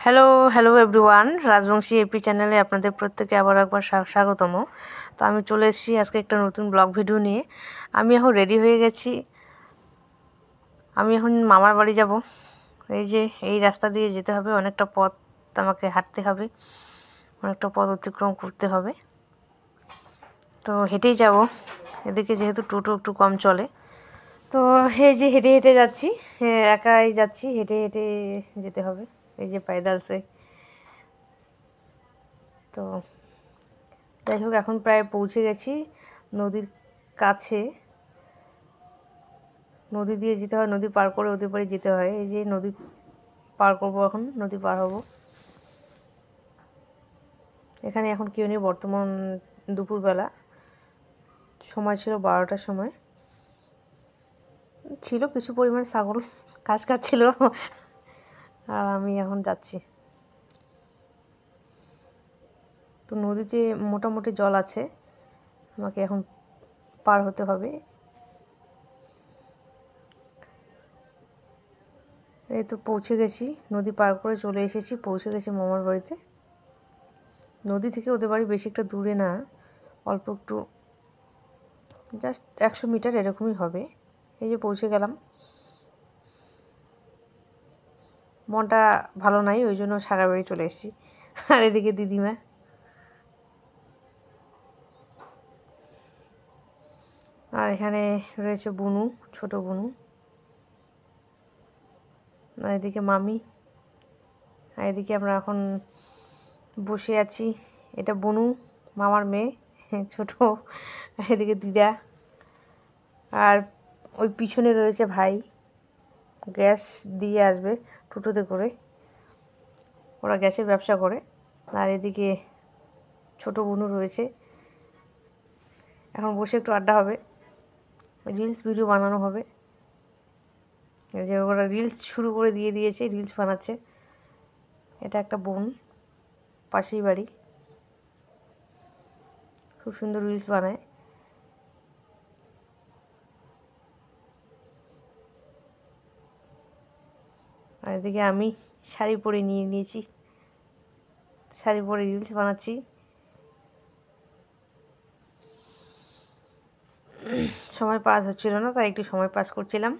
Hello hello everyone, Rajbanshi AP চ্যানেলে আপনাদের প্রত্যেকে আবার একবার স্বাগতম। তো আমি চলে এসেছি আজকে একটা নতুন ব্লগ ভিডিও নিয়ে। আমি এখন রেডি হয়ে গেছি। আমি এখন মামার বাড়ি যাব। এই যে এই রাস্তা দিয়ে যেতে হবে, অনেকটা পথ আমাকে হাঁটতে হবে, অনেকটা পথ অতিক্রম করতে হবে। তো হেঁটেই যাব, এদিকে যেহেতু টোটো একটু কম চলে। তো এই যে হেঁটে হেঁটে যাচ্ছি, একাই যাচ্ছি, হেঁটে হেঁটে যেতে হবে। এই যে পায়দালসে। তো যাই হোক, এখন প্রায় পৌঁছে গেছি নদীর কাছে। নদী দিয়ে যেতে হয়, নদী পার করে ওদের বাড়ি যেতে হয়। এই যে নদী পার করবো, এখন নদী পার হব। এখানে এখন কেউ নেই, বর্তমান দুপুরবেলা, সময় ছিল 12টার সময়। ছিল কিছু পরিমাণ ছাগল ঘাস খাচ্ছিল, আর আমি এখন যাচ্ছি। তো নদীতে মোটামুটি জল আছে, আমাকে এখন পার হতে হবে। এই তো পৌঁছে গেছি, নদী পার করে চলে এসেছি, পৌঁছে গেছি মামার বাড়িতে। নদী থেকে ওদের বাড়ি বেশি একটা দূরে না, অল্প একটু, জাস্ট 100 মিটার এরকমই হবে। এই যে পৌঁছে গেলাম। মনটা ভালো নাই, ওই জন্য সারা বাড়ি চলে এসেছি। আর এদিকে দিদিমা, আর এখানে রয়েছে বুনু, ছোট বুনু, আর এদিকে মামি, আর এদিকে আমরা এখন বসে আছি। এটা বুনু, মামার মেয়ে, ছোট। আর এদিকে দিদা, আর ওই পিছনে রয়েছে ভাই, গ্যাস দিয়ে আসবে টোটোতে করে, ওরা গ্যাসের ব্যবসা করে। আর এদিকে ছোট বুনু রয়েছে। এখন বসে একটু আড্ডা হবে, রিলস ভিডিও বানানো হবে। এই যে ওরা রিলস শুরু করে দিয়েছে, রিলস বানাচ্ছে। এটা একটা বোন, পাশেই বাড়ি, খুব সুন্দর রিলস বানায়। আর এদিকে আমি শাড়ি পরে নিয়েছি, শাড়ি পরে রিলস বানাচ্ছি। সময় পাস হচ্ছিল না, তাই একটু সময় পাস করছিলাম।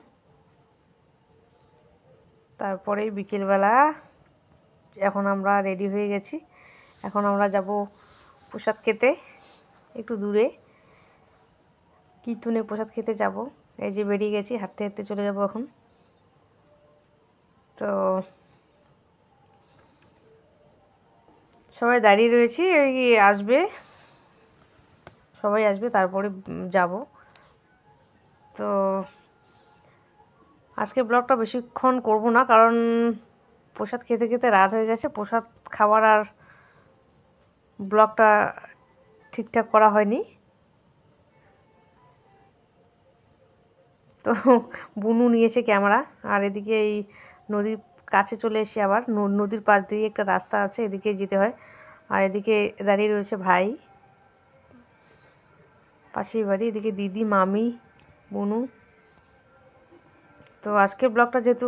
তারপরে বিকেলবেলা এখন আমরা রেডি হয়ে গেছি। এখন আমরা যাব প্রসাদ খেতে, একটু দূরে কীর্তনে প্রসাদ খেতে যাব। এই যে বেরিয়ে গেছি, হাঁটতে হাঁটতে চলে যাব এখন। তো সবাই দাঁড়িয়ে রয়েছি, ওই আসবে, সবাই আসবে, তারপরে যাব। তো আজকে ব্লগটা বেশিক্ষণ করব না, কারণ প্রসাদ খেতে খেতে রাত হয়ে গেছে। প্রসাদ খাবার আর ব্লগটা ঠিকঠাক করা হয়নি। তো বুনু নিয়েছে ক্যামেরা, আর এদিকে এই নদীর কাছে চলে এসে, আবার নদীর পাশ দিয়ে একটা রাস্তা আছে, এদিকে যেতে হয়। আর এদিকে দাঁড়িয়ে রয়েছে ভাই, পাশেই বাড়ি। এদিকে দিদি, মামি, বুনু। তো আজকের ব্লগটা যেহেতু